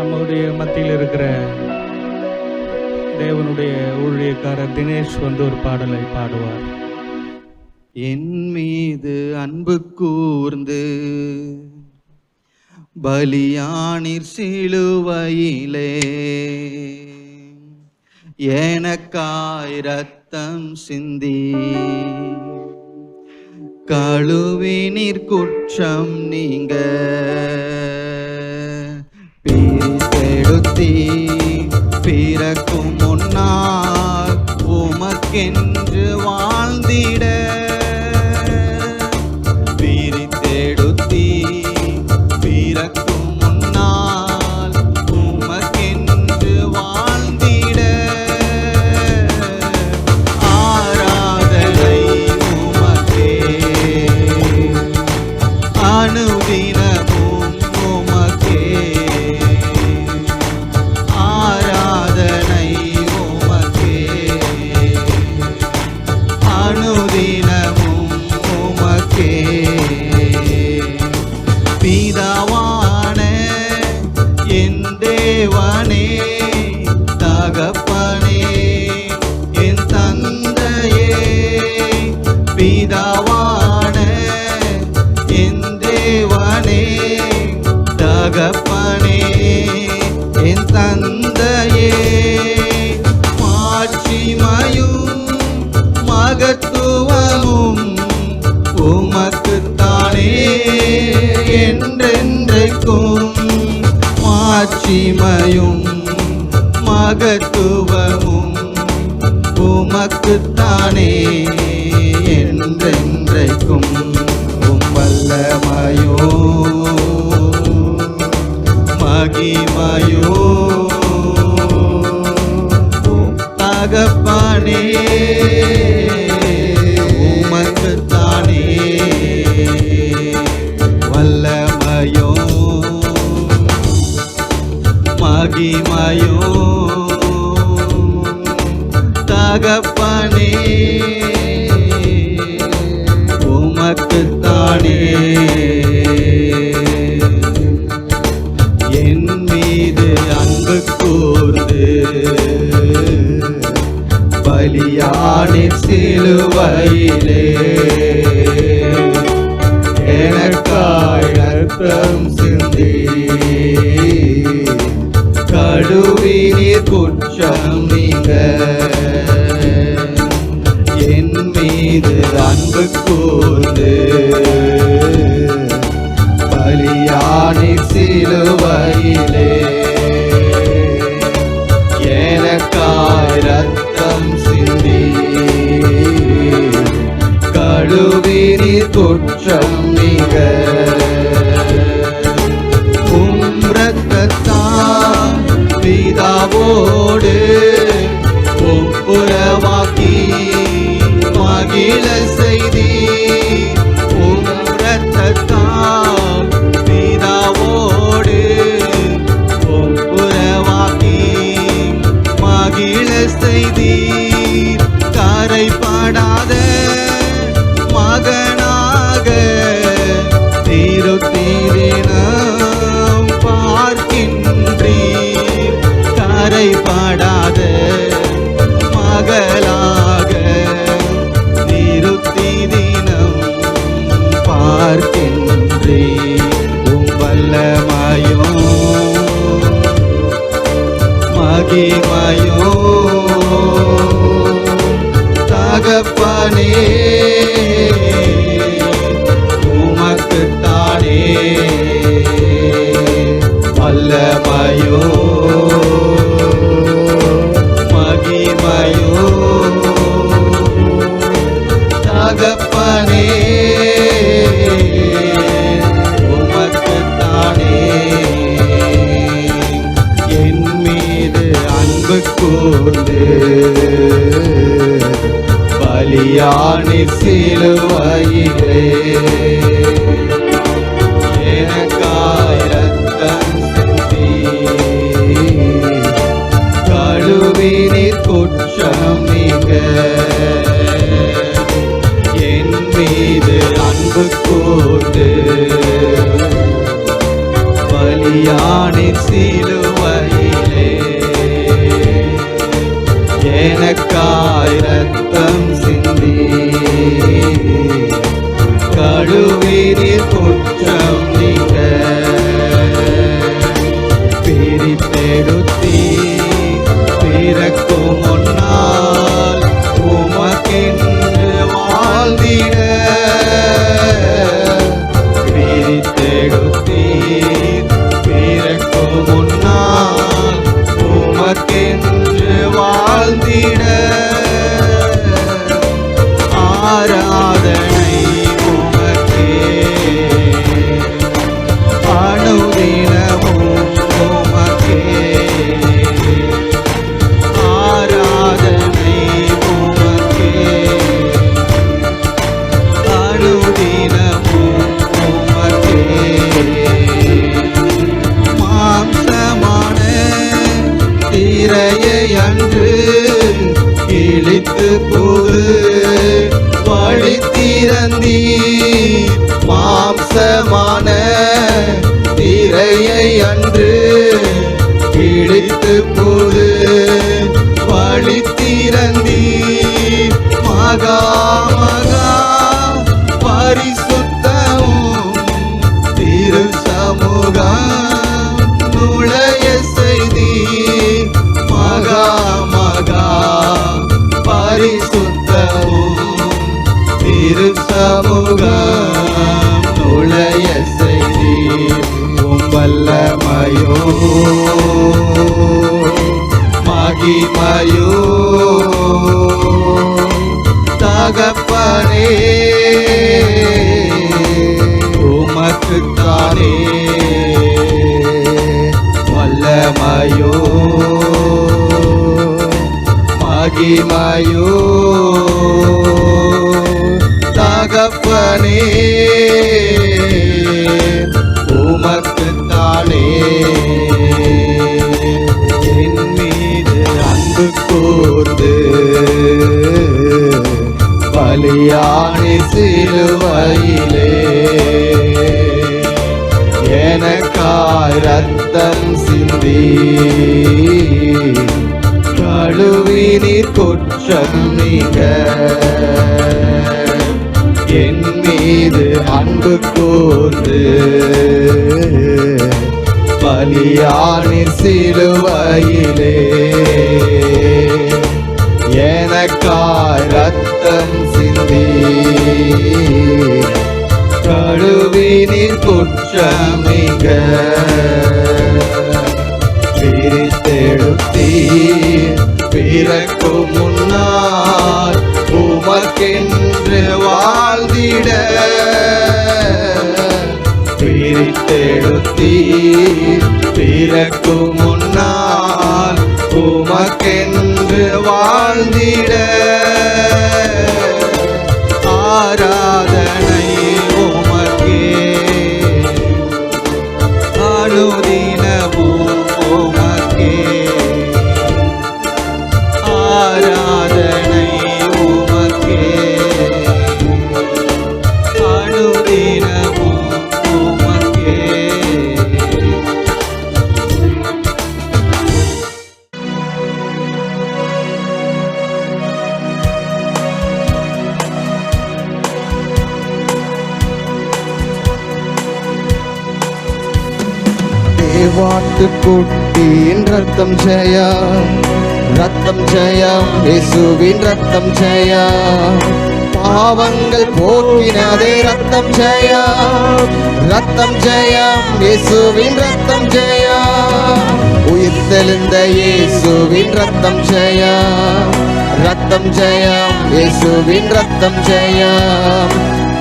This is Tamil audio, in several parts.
நம்முடைய மத்தியில் இருக்கிற தேவனுடைய ஊழியக்காரர் தினேஷ் ஒரு பாடலை பாடுவார். என் மீது அன்பு கூர்ந்து பலியானீர் சிலுவையிலே, எனக்காய் ரத்தம் சிந்தி கழுவினீர் குற்றம் நீங்க பிரித்தெடுத்தி பிறக்கும் முன்னால் உமக்கென்று வாழ்ந்திட பிரித்தெடுத்தி பிறக்கும் முன்னால் உமக்கென்று வாழ்ந்திட ஆராதனை உமக்கே அனுதினமும் உமக்கே ஆராதனை உமக்கே அனுதினமும் உமக்கே பிதாவான என் தேவனே தகப்பனே என் தந்தையே பிதாவான என் தேவனே தகப்பனே என் தந்தையே மாட்சிமையும் மகத்துவமும் உமக்குத்தானே என்றென்றைக்கும் மாட்சிமையும் மகத்துவமும் உமக்குத்தானே என்றென்றைக்கும் வல்லமையோ மகிமையோ தகப்பனே உமக்குத்தானே வல்லமையோ மகிமையோ தகப்பனே உமக்குத்தானே என் மீது அன்பு கூர்ந்து பலியானீர் சிலுவையிலே, எனக்காய் ரத்தம் சிந்தி கழுவினீர் குற்றம் நீங்க என் மீது அன்பு கூர்ந்து பலியானீர் சிலுவையிலே, எனக்காய் ரத்தம் சிந்தி கழுவினீர் குற்றம் நீங்க ரத்தத்தால் பிதாவோடு ஒப்புரவாக்கி மகிழ செய்தி ரத்தத்தால் பிதாவோடு ஒப்புரவாக்கி மகிழ செய்தி கரைப்படாத மகனாக திருத்தீரினம் பார்க்கின்றீர் கரைப்படாத மகளாக திருத்தீரினம் பார்க்கின்றீர் வல்லமையோ மகிமையோ தகப்பனே உமக்குத்தானே வல்லமையோ மகிமையோ தகப்பனே உமக்குத்தானே என் மீது அன்பு கூர்ந்து பலியானீர் சிலுவையிலே, எனக்காய் ரத்தம் சிந்தி கழுவினீர் குற்றம் நீங்க என் மீது அன்பு கூர்ந்து பலியானீர் சிலுவை எனக்காய் ரத்தம் சிந்தி கழுவினீர் குற்றம் நீங்க பிரித்தெடுத்தி பிறக்கும் முன்னால் உமக்கென்று வாழ்ந்திட பிரித்தெடுத்தி பிறக்கும் முன்னால் உமக்கென்று வாழ்ந்திட ஆராதனை உமக்கே அனுதினமும் உமக்கே ஆராதனை உமக்கே அனுதினமும் உமக்கே மாம்சமான திரையை அன்று கிழித்து போது வழி திறந்தீர் மாம்சமான திரையை அன்று கிழித்து போது வழி திறந்தீர் மகா மகா பரிசுத்தமும் திரு சமூகம் நுழைய செய்தி மகா மகா பரிசுத்தமும் திரு சமூகம் நுழைய செய்தி வல்லமையோ மகிமையோ தகப்பனே உமக்குத்தானே வல்லமையோ மகிமையோ தகப்பனே உமக்குத்தானே என் மீது அன்பு கூர்ந்து பலியானி சிலுவையிலே எனக்காய் ரத்தம் சிந்தி கழுவினீர் குற்றம் நீங்க என் மீது அன்பு கூர்ந்து பலியானீர் சிலுவையிலே எனக்காய் ரத்தம் சிந்தி கழுவினீர் குற்றம் நீங்க பிரித்தெடுத்தீர் பிறக்கும் முன்னால் உமக்கென்று வாழ்ந்திட பிரித்தெடுத்தீர் பிறக்கும் முன்னால் உமக்கென்று வாழ்ந்திட ஆராதனை உமக்கே அனுதினமும் உமக்கே ஆராதனை உமக்கே அனுதினமும் உமக்கே தேவாட்டுக்குட்டியின் ரத்தம் ஜெயம் ரத்தம் ஜெயம் இயேசுவின் ரத்தம் ஜெயம் பாவங்கள் போக்கினதே ரத்தம் ஜெயம் ரத்தம் ஜெயம் இயேசுவின் ரத்தம் ஜெயம் உயிர்த்தெழுந்த இயேசுவின் ரத்தம் ஜெயம் ரத்தம் ஜெயம் இயேசுவின் ரத்தம் ஜெயம்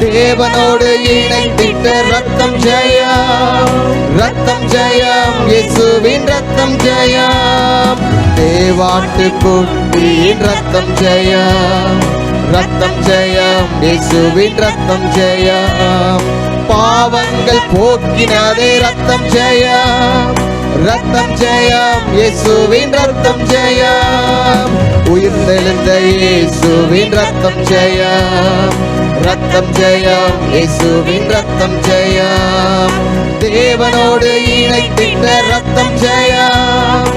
தேவனோடு இணைந்திட்ட ரத்தம் ஜெயம் ரத்தம் ஜெயம் இயேசுவின் ரத்தம் ஜெயம் தேவாட்டுக்குட்டியின் ரத்தம் ஜெயம் ரத்தம் ஜெயம் இயேசுவின் ரத்தம் ஜெயம் பாவங்கள் போக்கினதே ரத்தம் ஜெயம் ரத்தம் ஜெயம் இயேசுவின் ரத்தம் ஜெயம் உயிர்த்தெழுந்த இயேசுவின் ரத்தம் ஜெயம் ரத்தம் ஜெயம் இயேசுவின் ரத்தம் ஜெயம் தேவனோடு இணைத்திட்ட ரத்தம் ஜெயம்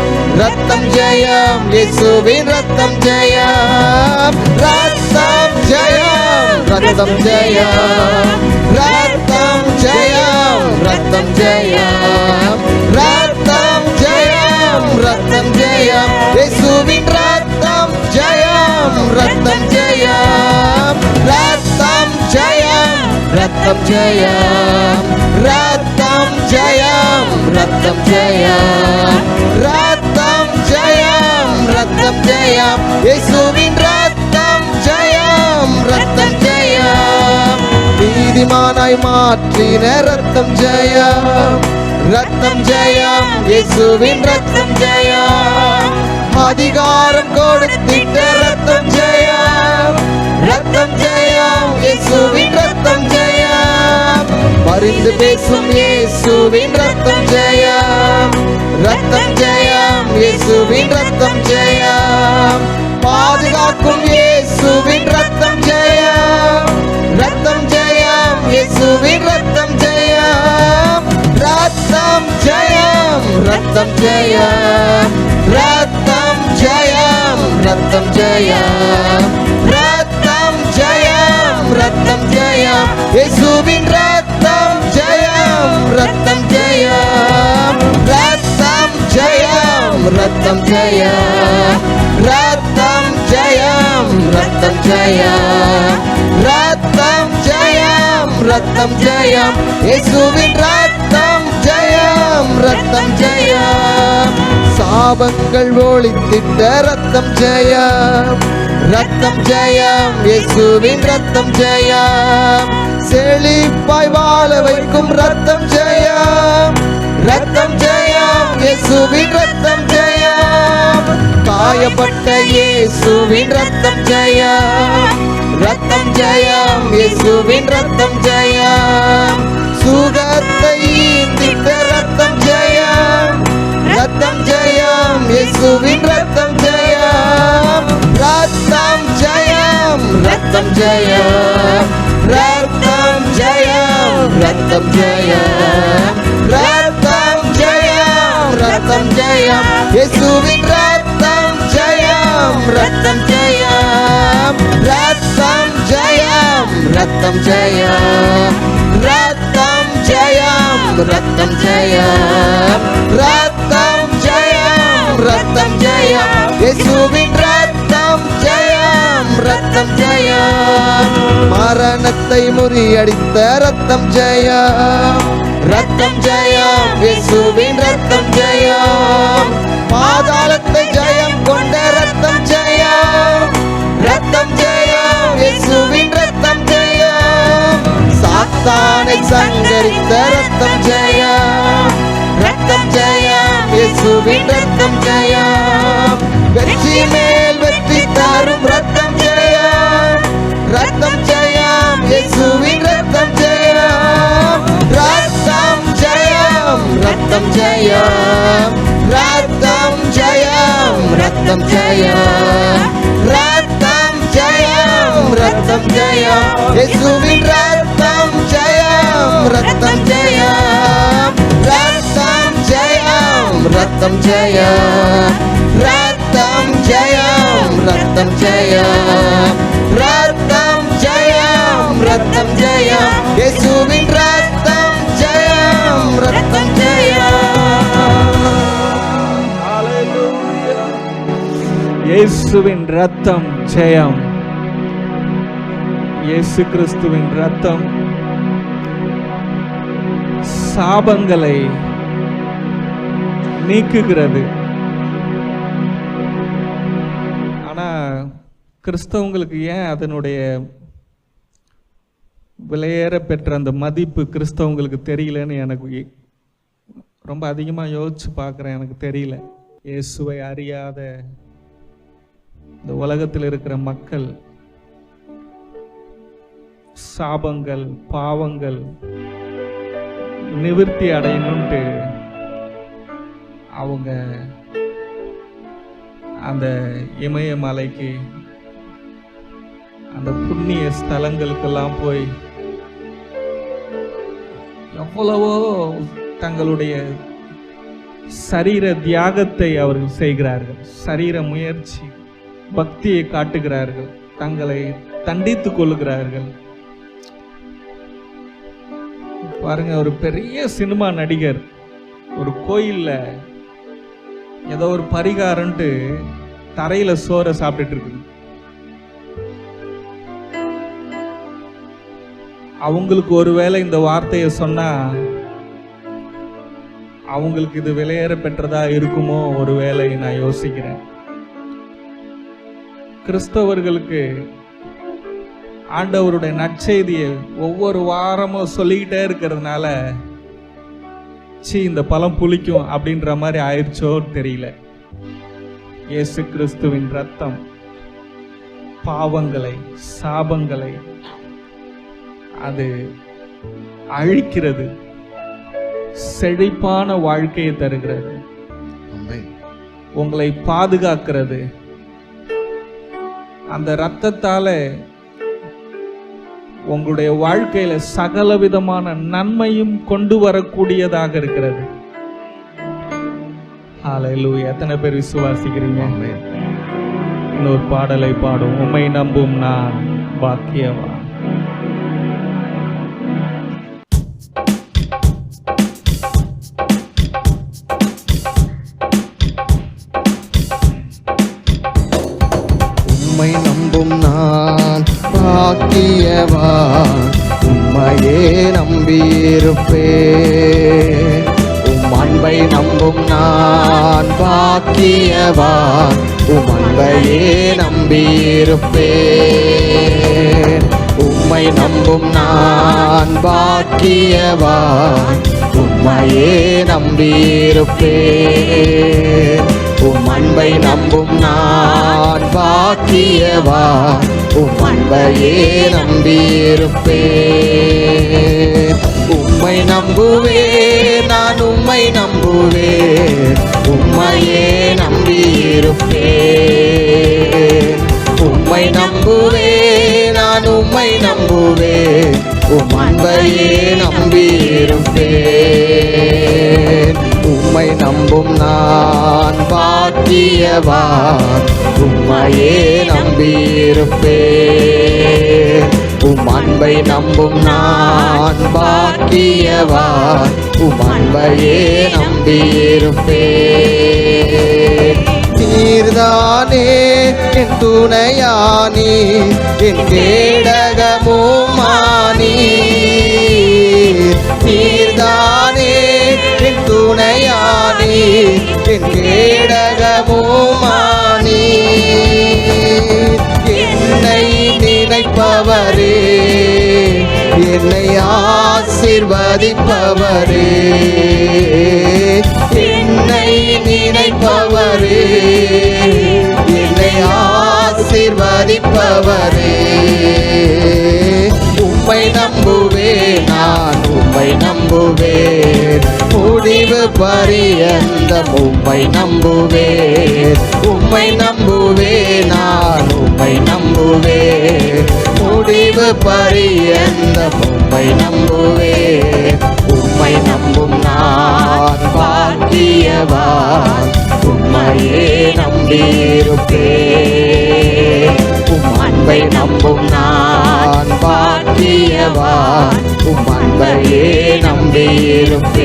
ரத்தம் ஜெயம், இயேசுவின் ரத்தம் ஜெயம், ரத்தம் ஜெயம், ரத்தம் ஜெயம், ரத்தம் ஜெயம், ரத்தம் ஜெயம், ரத்தம் ஜெயம், ரத்தம் ஜெயம், இயேசுவின் ரத்தம் ஜெயம், ரத்தம் ஜெயம், ரத்தம் ஜெயம், ரத்தம் ஜெயம், ரத்தம் ஜெயம், ரத்தம் ஜெயம், ரத்தம் ஜெயம், ரத்தம் ஜெயம், இயேசுவின் ரத்தம் ஜெயம், ரத்தம் ஜெயம், நீதிமானாய் மாற்றின ரத்தம் ஜெயம், ரத்தம் ஜெயம், இயேசுவின் ரத்தம் ஜெயம், அதிகாரம் கொடுத்திட்ட ரத்தம் ஜெயம், ரத்தம் ஜெயம், இயேசுவின் ரத்தம் ஜெயம், பரிந்து பேசும் இயேசுவின் ரத்தம் ஜெயம், ரத்தம் ஜெயம், இயேசுவின் ரத்தம் ஜெயம், பாதுகாக்கும் இயேசுவின் ரத்தம் ஜெயம், ரத்தம் ஜெயம், இயேசுவின் ரத்தம் ஜெயம், ரத்தம் ஜெயம், ரத்தம் ஜெயம், ரத்தம் ஜெயம், ரத்தம் ஜெயம், ரத்தம் ஜெயம், ரத்தம் ஜெயம், இயேசுவின் ரத்தம் ஜெயம், ரத்தம் ஜெயம், ரத்தம் ஜெயம், ரத்தம் ஜெயம், ரத்தம் ஜெயம், ரத்தம் ஜெயம், ரத்தம் ஜெயம், ரத்தம் ஜெயம், இயேசுவின் ரத்தம் ஜெயம், ரத்தம் ஜெயம், சாபங்கள் ஒழித்திட்ட ரத்தம் ஜெயம், ரத்தம் ஜெயம், இயேசுவின் ரத்தம் ஜெயம், செழிப்பாய் வாழ வைக்கும் ரத்தம் ஜெயம், ரத்தம் ஜெயம், இயேசுவின் ரத்தம் ஜெயம், காயப்பட்ட இயேசுவின் ரத்தம் ஜெயம், ரத்தம் ஜெயம், இயேசுவின் ரத்தம் ஜெயம், சுகத்தை ஈந்திட்ட ரத்தம் ஜெயம், ரத்தம் ஜெயம், இயேசுவின் ரத்தம் ஜெயம், ரத்தம் ஜெயம், ரத்தம் ஜெயம், ரத்தம் ஜெயம், ரத்தம் ஜெயம், ரத்தம் ஜெயம், ரத்தம் ஜெயம், இயேசுவின் ரத்தம் ஜெயம், ரத்தம் ஜெயம், ரத்தம் ஜெயம், ரத்தம் ஜெயம், ரத்தம் ஜெயம், ரத்தம் ஜெயம், ரத்தம் ஜெயம், ரத்தம் ஜெயம், இயேசுவின் ரத்தம் ஜெயம், ரத்தம் ஜெயம், மரணத்தை முறியடித்த ரத்தம் ஜெயம், ரத்தம் ஜெயம், இயேசுவின் ரத்தம் ஜெயம், பாதாளத்தை ஜெயம் கொண்ட ரத்தம் ஜெயம், ரத்தம் ஜெயம், இயேசுவின் ரத்தம் ஜெயம், சாத்தானை சங்கரித்த ரத்தம் ஜெயம், ரத்தம் ஜெயம், இயேசுவின் ரத்தம் ஜெயம், வெற்றி மேல் வெற்றி தரும் ரத்தம் ஜெயம், ரத்தம் ஜெயம், இயேசுவின் ரத்தம் ஜெயம், ரத்தம் ஜெயம், ரத்தம் ஜெயம், ரத்தம் ஜெயம், ரத்தம் ஜெயம், ரத்தம் ஜெயம், ரத்தம் ஜெயம், இயேசுவின் ரத்தம் ஜெயம், ரத்தம் ஜெயம், ரத்தம் ஜெயம், ரத்தம் ஜெயம், ரத்தம் ஜெயம், ரத்தம் ஜெயம், ரத்தம் ஜெயம், ரத்தம் ஜெயம், இயேசுவின் ரத்தம் ஜெயம், ரத்தம் ஜெயம். இயேசுவின் ரத்தம் ஜெயம். இயேசு கிறிஸ்துவின் ரத்தம் சாபங்களை நீக்குகிறது. ஆனா கிறிஸ்தவங்களுக்கு ஏன் அதனுடைய விலையேற பெற்ற அந்த மதிப்பு கிறிஸ்தவங்களுக்கு தெரியலன்னு எனக்கு ரொம்ப அதிகமாக யோசிச்சு பார்க்குறேன். எனக்கு தெரியல. இயேசுவை அறியாத இந்த உலகத்தில் இருக்கிற மக்கள் சாபங்கள் பாவங்கள் நிவர்த்தி அடையணும்ட்டு அவங்க அந்த இமயமலைக்கு அந்த புண்ணிய ஸ்தலங்களுக்கெல்லாம் போய் எவ்வளவோ தங்களுடைய சரீர தியாகத்தை அவர்கள் செய்கிறார்கள். சரீர முயற்சி, பக்தியை காட்டுகிறார்கள், தங்களை தண்டித்துக் கொள்ளுகிறார்கள். பாருங்க, ஒரு பெரிய சினிமா நடிகர் ஒரு கோயில்ல ஏதோ ஒரு பரிகாரம்ட்டு தரையில சோற சாப்பிட்டுட்டு இருக்குது. அவங்களுக்கு ஒருவேளை இந்த வார்த்தையை சொன்னா அவங்களுக்கு இது விலையேற பெற்றதா இருக்குமோ ஒருவேளை நான் யோசிக்கிறேன். கிறிஸ்தவர்களுக்கு ஆண்டவருடைய நற்செய்தியை ஒவ்வொரு வாரமும் சொல்லிக்கிட்டே இருக்கிறதுனால இந்த பழம் புளிக்கும் அப்படின்ற மாதிரி ஆயிடுச்சோ தெரியல. இயேசு கிறிஸ்துவின் ரத்தம் பாவங்களை, சாபங்களை அது அழிக்கிறது, செழிப்பான வாழ்க்கையை தருகிறது, உங்களை பாதுகாக்கிறது. அந்த இரத்தத்தால உங்களுடைய வாழ்க்கையில சகல விதமான நன்மையும் கொண்டு வரக்கூடியதாக இருக்கிறது. ஹல்லேலூயா. எத்தனை பேர் விசுவாசிக்கிறீங்க? இன்னொரு பாடலை பாடும். உம்மை நம்பும் நான் பாக்கியவான். உம்மை நம்பும் நான் பாக்கியவான், உம்மையே நம்பியிருப்பேன். உம் அன்பை நம்பும் நான் பாக்கியவான், உம் அன்பையே நம்பியிருப்பேன். உம்மை நம்பும் நான் பாக்கியவான், உம்மையே நம்பியிருப்பேன். உம் அன்பை நம்பும் நான் பாக்கியவான், உம் அன்பையே நம்பியிருப்பேன். உம்மை நம்புவேன், நான் உம்மை நம்புவேன், உம்மையே நம்பியிருப்பேன். உம்மை நம்புவேன், நான் உம்மை நம்புவேன், உம் அன்பையே நம்பியிருப்பேன். உம்மை நம்பும் நான் பாக்கியவான், உம்மையே நம்பியிருப்பேன். உம் அன்பை நம்பும் நான் பாக்கியவான், உம் அன்பையே நம்பியிருப்பேன். நீர்தானே என் துணையானி, என் கேடகமுமானி. நீர்தானே என் துணையானி, என் கேடகமுமானி. என்னை நினைப்பவரே, என்னை ஆசீர்வதிப்பவரே. என்னை நினைப்பவரே, என்னை ஆசீர்வதிப்பவரே. உம்மை நம்புவேன், நான் உம்மை நம்புவேன், முடிவு பரியந்தம் உம்மை நம்புவேன். உம்மை நம்புவேன், நான் உம்மை நம்புவேன், முடிவு பரியந்தம் உம்மை நம்புவேன். உம்மை நம்பும் நான் பாக்கியவான், உம்மையே நம்பியிருப்பேன். உம் அன்பை நம்பும் நான் பாக்கியவான், உம் அன்பையே நம்பியிருப்பேன்.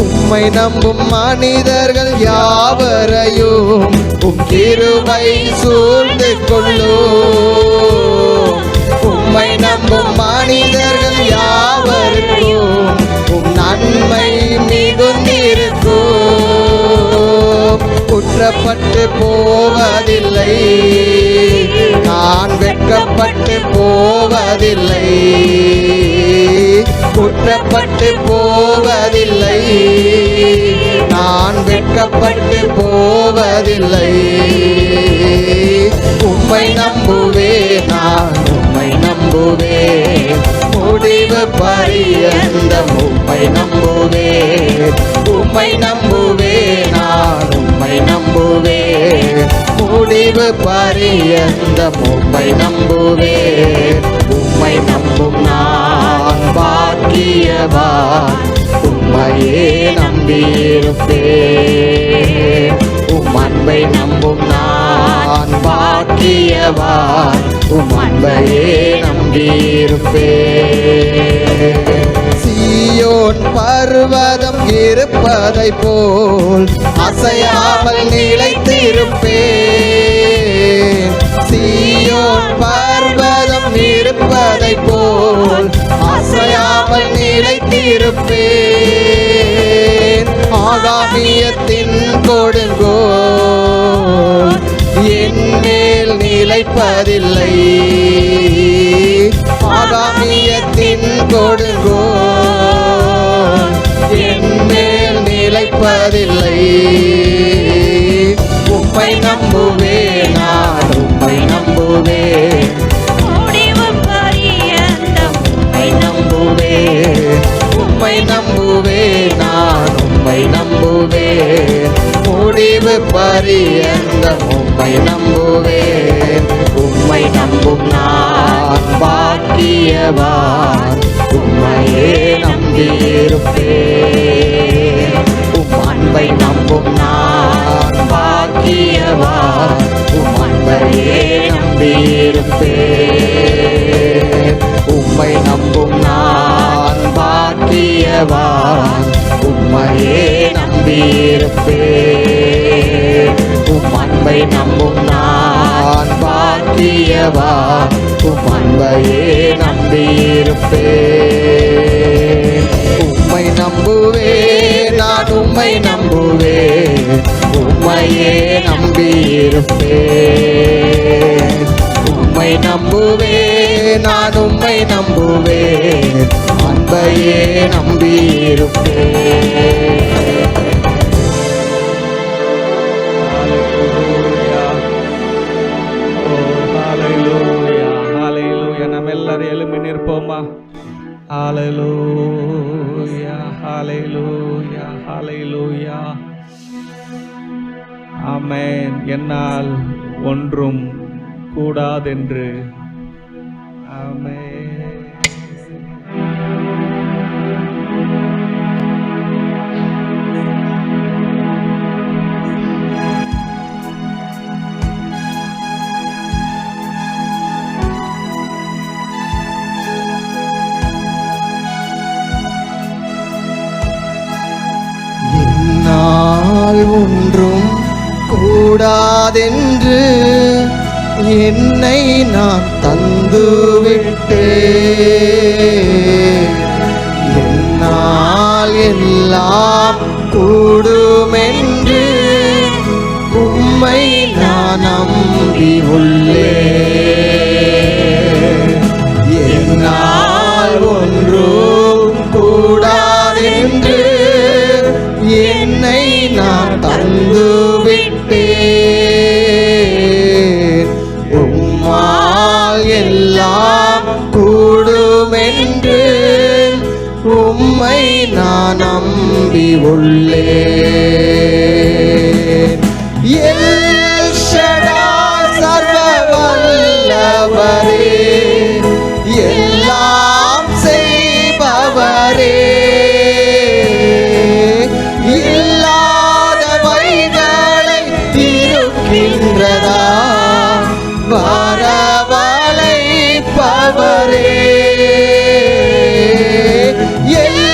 உம்மை நம்பும் மனிதர்கள் யாவரையும் உம் கிருபை சூழ்ந்து கொள்ளும். உம்மை நம்பும் மனிதர்கள் யாவருக்கும் உம் நன்மை மிகுந்திருக்கும். குற்றப்பட்டு போவதில்லை, நான் வெட்கப்பட்டு போவதில்லை. குற்றப்பட்டு போவதில்லை, நான் வெட்கப்பட்டு போவதில்லை. உம்மை நம்புவேன், நான் உம்மை நம்புவேன், முடிவு பரியந்தம் உம்மை நம்புவேன். உம்மை நம்புவேன், நான் உம்மை நம்புவேன், முடிவு பரியந்தம் உம்மை நம்புவேன். உம்மை நம்பும் நான் பாக்கியவான், உம்மையே நம்பியிருப்பேன். உம் அன்பை நம்பும் நான் பாக்கியவான், உம் அன்பையே நம்பியிருப்பேன். சீயோன் பர்வதம் இருப்பதை போல் அசையாமல் நிலைத்திருப்பேன். சீயோன் பர்வதம் இருப்பதை போல் அசையாமல் நிலைத்திருப்பேன். ஆகாமியத்தின் கொடுங்கோல் என் மேல் நிலைப்பதில்லை. ஆகாமியத்தின் கொடுங்கோல் என் மேல் நிலைப்பதில்லை. உம்மை நம்புவேன், நான் உம்மை நம்புவேன். முடிவு பரியந்தம் உம்மை நம்புவேன், உம்மை நம்புவேன், நான் உம்மை நம்புவேன். முடிவு பரியந்தம் உம்மை நம்புவேன். உம்மை நம்பும் நான் பாக்கியவான், உம்மையே நம்பியிருப்பேன். உம் அன்பை நம்பும் நான் பாக்கியவான், உம் அன்பையே நம்பியிருப்பேன். உம்மை நம்பும் நான் பாக்கியவான், உம்மையே நம்பியிருப்பேன். உம் அன்பை நம்பும் நான் பாக்கியவான், உம் அன்பையே நம்பியிருப்பேன். உம்மை நம்புவேன், நான் உம்மை நம்புவேன். உம்மையே நம்பியிருப்பேன். உம்மை நம்புவேன், நான் உம்மை நம்புவேன். அன்பையே நம்பியிருப்பேன். நம்ம எல்லாரும் எழும்பி நிற்போமா? ஹல்லேலூயா, ஹல்லேலூயா, ஹல்லேலூயா. ஆமென். என்னால் ஒன்றும் கூடாதென்று. ஆமென். என்னால் ஒன்றும் கூடாதென்று என்னை நான் தந்துவிட்டேன். என்னால் எல்லாம் கூடுமென்று உம்மை நான் நம்பி உள்ளேன். என்னால் ஒன்றும் கூடாதென்று என்னை நான் தந்துவிட்டேன். உம்மால் எல்லாம் கூடுமென்று உம்மை நான் நம்பி உள்ளேன். எல் ஷடாய் சர்வ வல்லவரே, எல்லாம் செய்பவரே, இல்லாதவைகளை இருக்கின்றதா வரவழைப்பவரே. எல்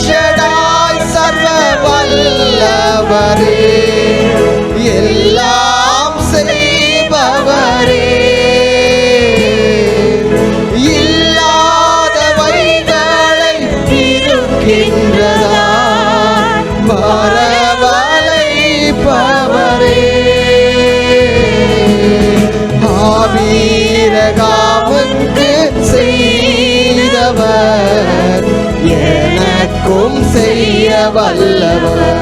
ஷடாய் சர்வ வல்லவரே, எல்லாம் செய்பவரே, இல்லாதவைகளை இருக்கின்றதா வரவழைப்பவரே. ஆபீரகாமுக்கு செய்தவர் எனக்கும் செய்ய வல்லவர்.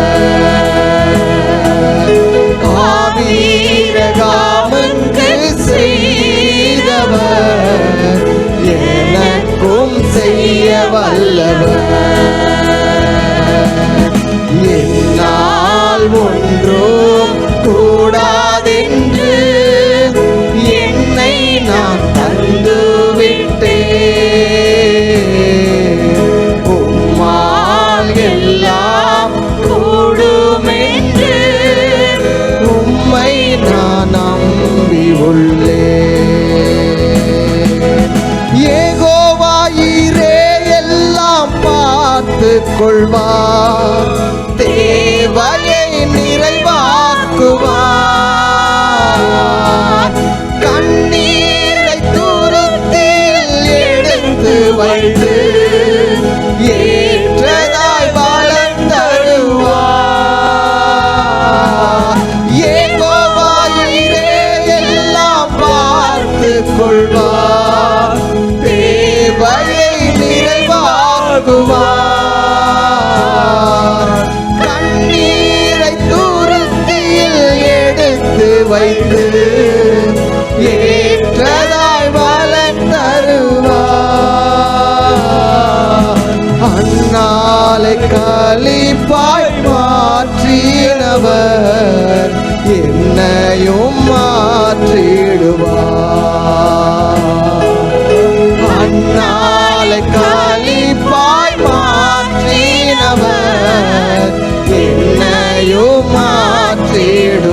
ஆபீரகாமுக்கு செய்தவர் எனக்கும் செய்ய வல்லவர். என்னால் ஒன்றும் கூடாதென்று என்னை நான் தந்துவிட்டேன். உம்மால் வைத்து ஏற்றதாய் பலன் தருவார். அந்நாளை களிப்பாய் மாற்றினவர் என்னையும் மாற்றிடுவார். அந்நாளை களிப்பாய் மாற்றினவர் என்னையும் மாற்றிடுவார்.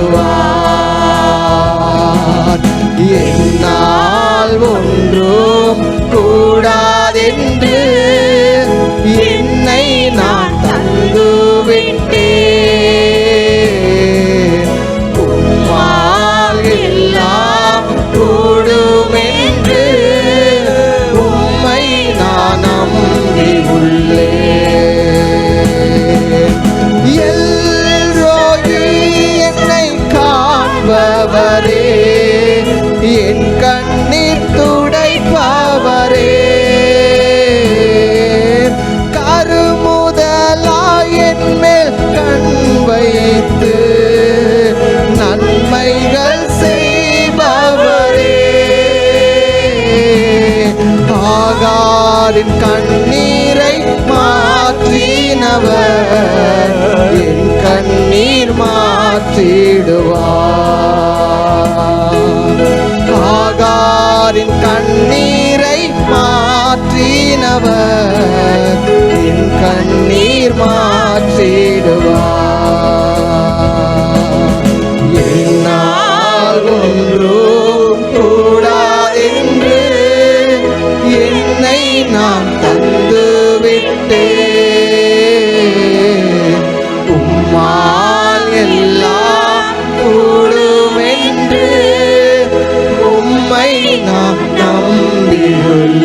என்னால் ஒன்றும் கூடாதென்று என்னை நான் தந்து விட்டேன். உம்மால் எல்லாம் கூடுமென்று உம்மை நான் நம்பியுள்ளேன். எல்ரோயி என்னை காண்பவரே, என் கண்ணீர் துடைப்பவரே, கருமுதலாய் என் மேல் கண் வைத்து நன்மைகள் செய்பவரே, ஆகாரின் கண்ணீரை மாற்றினவர் என் கண்ணீர் மாற்றிடுவார். ஆகாரின் கண்ணீரை மாற்றினவர் என் கண்ணீர் மாற்றிடுவார். என்னால் ஒன்றும் கூடாதென்று என்னை நான் தந்து விட்டேன். உம்மால் எல்லாம் கூடுமென்று உம்மை நான் நம்பியுள்ளேன்.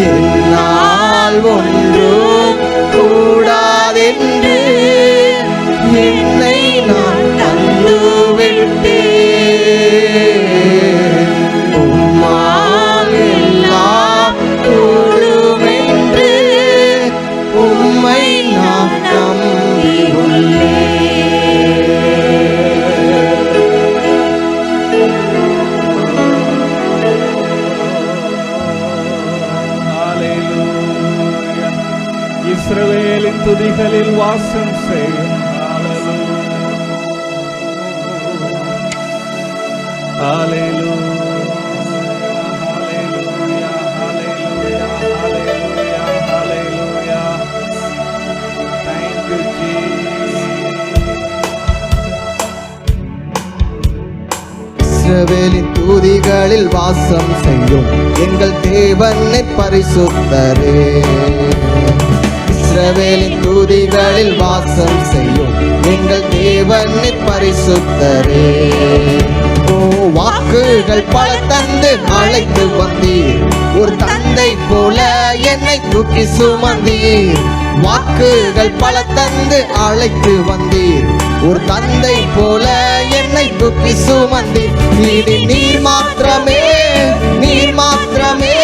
என்னால் ஒன்றும் கூடாதென்று என்னை நான் தந்து விட்டேன். உம்மால் எல்லாம் கூடுமென்று உம்மை நான் நம்பியுள்ளேன். ஹalleluya. இஸ்ரவேலின் துதிகளில் வாசம் செய்யும். ஹalleluya. Hallelujah, hallelujah, hallelujah, hallelujah. Thank you, Jesus. இஸ்ரவேலின் துதிகளில் வாசம் செய்யும் எங்கள் தேவனை பரிசுத்தரே. இஸ்ரவேலின் துதிகளில் வாசம் செய்யும் எங்கள் தேவனை பரிசுத்தரே. ஓ, வாக்குகள் பல தந்து அழைத்து வந்தீர், ஒரு தந்தை போல என்னை தூக்கி சுமந்தீர். வாக்குகள் பல தந்து அழைத்து வந்தீர், ஒரு தந்தை போல என்னை தூக்கி சுமந்தீர். இது நீர் மாத்திரமே, நீர் மாத்திரமே,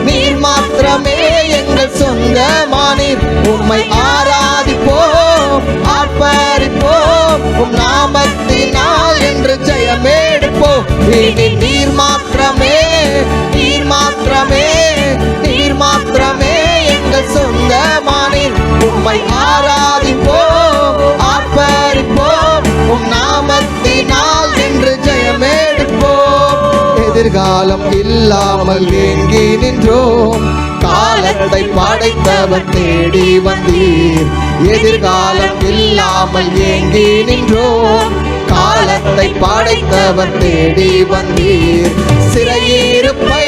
நீர் மாத்திரமே எங்கள் சொந்தமானீர். உம்மை ஆராதிப்போம், ஆர்ப்பரிப்போம், உம் நாமத்தினால் என்று ஜெயமெடுப்போம். இது நீர் மாத்திரமே, நீர் மாத்திரமே, நீர் மாத்திரமே எங்கள் சொந்தமானீர். உம்மை ஆராதிப்போம், ஆர்ப்பரிப்போம், உம் நாமத்தினால் என்று ஜெயமெடுப்போம். எதிர்காலம் இல்லாமல் ஏங்கி நின்றோம், காலத்தை படைத்தவர் தேடி வந்தீர். எதிர்காலம் இல்லாமல் ஏங்கி நின்றோம், காலத்தை படைத்தவர் தேடி வந்தீர். சிறையிருப்பை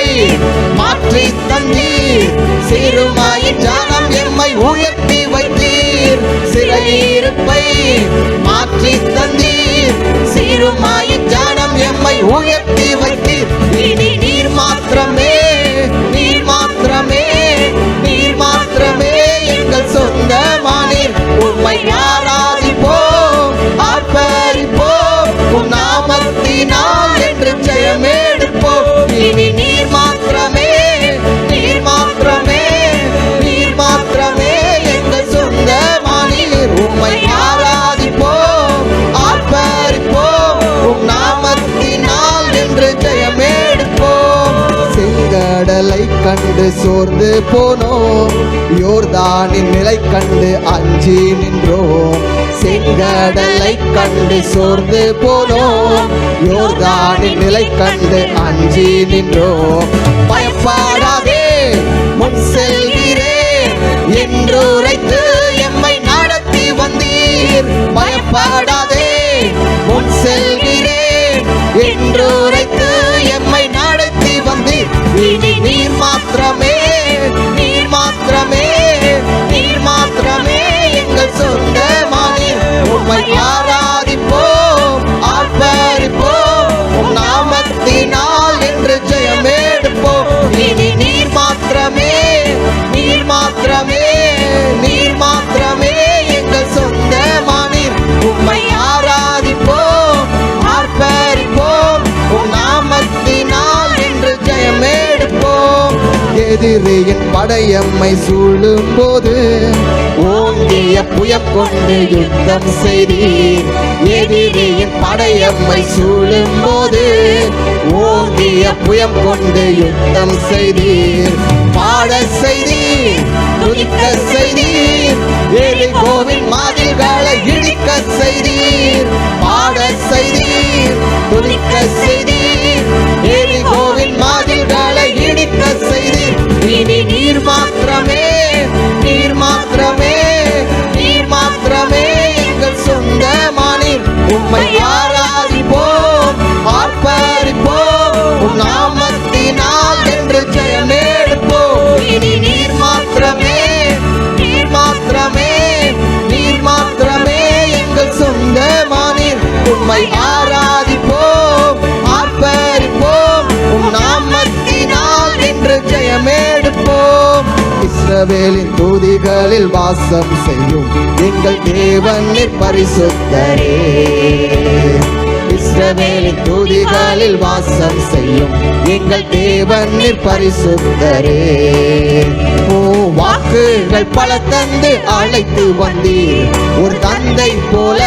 மாற்றி தந்தீர், சிறுமாயின் ஜனம் எம்மை உயர்த்தி வைத்தீர். சிறையிருப்பை மாற்றி தந்தீர், சிறுமாயின் ஜனம் எம்மை உயர்த்தி வைத்தீர். இனி நீர் மாத்திரமே, நீர் மாத்திரமே, நீர் மாத்திரமே எங்கள் சொந்தமானீர். உம்மை ஆராதிப்போம், ஆர்ப்பரிப்போம், உம் நாமத்தினால் என்று ஜெயமெடுப்போம். இனி நீர் மாத்திரமே, நீர் மாத்திரமே, நீர் மாத்திரமே எங்கள் சொந்தமானீர். உம்மை ஆராதிப்போம், ஆர்ப்பரிப்போம், கண்டு சோர்ந்து போனோம், யோர்தானின் நிலை கண்டு அஞ்சி நின்றோம். செங்கடலை கண்டு சோர்ந்து போனோம், யோர்தானின் நிலை கண்டு அஞ்சி நின்றோம். பயப்படாதே முன் செல்கிறேன் என்று உரைத்து எம்மை நடத்தி வந்தீர். பயப்படாதே முன் செல்கிறேன் என்று உரைத்து எம்மை நடத்தி வந்தீர். இனி நீர் மாத்திரமே, நீர் மாத்திரமே, நீர் மாத்திரமே எங்கள் சொந்தமானீர். உம்மை ஆராதிப்போம், ஆர்ப்பரிப்போம், உம் நாமத்தினால் என்று ஜெயமெடுப்போம். இனி நீர் மாத்திரமே, நீர் மாத்திரமே, நீர் மாத்திரமே எங்கள் சொந்தமானீர். உம்மை ஆராதிப்போம், ஆர்ப்பரிப்போம், உம் நாமத்தினால் என்று ஜெயமெடுப்போம். எதிரியின் படையம்மை சூழும் போது ஓங்கிய புயம் கொண்டு யுத்தம் செய்தீர். எதிரியின் படையம்மை சூழும் போது ஓங்கிய புயம் கொண்டு யுத்தம் செய்தீர். பாட செய்தீர், துதிக்க செய்தீர், எரிகோவின் மதில்களை இடிக்க செய்தீர். பாட செய்தீர், துதிக்க செய்தீர், எரிகோவின் மதில்களை இடிக்க செய்தீர். இனி நீர் மாத்திரமே, நீர் மாத்திரமே, நீர் மாத்திரமே எங்கள் சொந்தமானீர். உம்மை ஆராதிப்போம், ஆர்ப்பரிப்போம், உம் நாமத்தினால் என்று ஜெயமெடுப்போம். இனி நீர் மாத்திரமே, நீர் மாத்திரமே, நீர் மாத்திரமே எங்கள் சொந்தமானீர். உம்மை ஆராதிப்போம், ஆர்ப்பரிப்போம், உம் நாமத்தினால் என்று ஜெயமெடுப்போம். இஸ்ரவேலின் தூதிகளில் வாசம் செய்யும் எங்கள் தேவனின் பரிசுத்தரே. இஸ்ரவேலின் தூதிகளில் வாசம் செய்யும் எங்கள் தேவனின் பரிசுத்தரே. ஓ வாக்குகள் பல தந்து அழைத்து வந்தீர், ஒரு தந்தை போல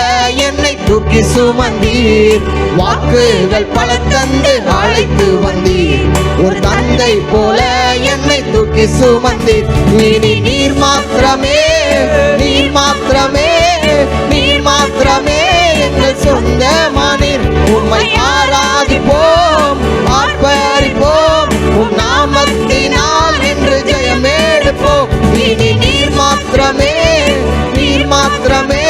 என்னை தூக்கி சுமந்தீர். வாக்குகள் பல தந்து அழைத்து வந்தீர், ஒரு தந்தை போல என்னை தூக்கி சுமந்தீர். இனி நீர் மாத்திரமே, நீர் மாத்திரமே, நீர் மாத்திரமே எங்கள் சொந்தமானீர். உம்மை ஆராதிப்போம், ஆர்ப்பரிப்போம், உம் நாமத்தினால் என்று ஜெயமெடுப்போம். இனி நீர் மாத்திரமே, நீர் மாத்திரமே,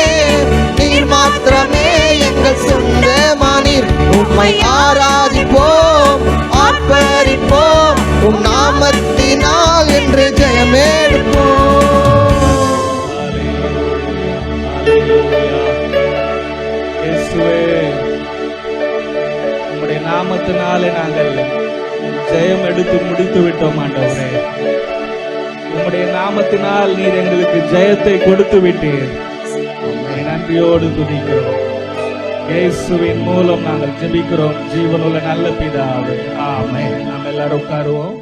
நீர் மாத்திரமே எங்கள் சொந்தமானீர். உம்மை ஆராதிப்போம், ஆர்ப்பரிப்போம், உம் நாமத்தினால் என்று ஜெயமெடுப்போம். இயேசுவே, உம்முடைய நாமத்தினாலே நாங்கள் ஜெயம் எடுத்து முடித்து விட்டோம் ஆண்டவரே. உம்முடைய நாமத்தினால் நீர் எங்களுக்கு ஜெயத்தை கொடுத்து விட்டீர். உம்மை நன்றியோடு துதிக்கிறோம். இயேசுவின் மூலம் நாங்கள் ஜெபிக்கிறோம் ஜீவனுள்ள நல்ல பிதாவே, ஆமென். நாம் எல்லாரும் உட்காருவோம்.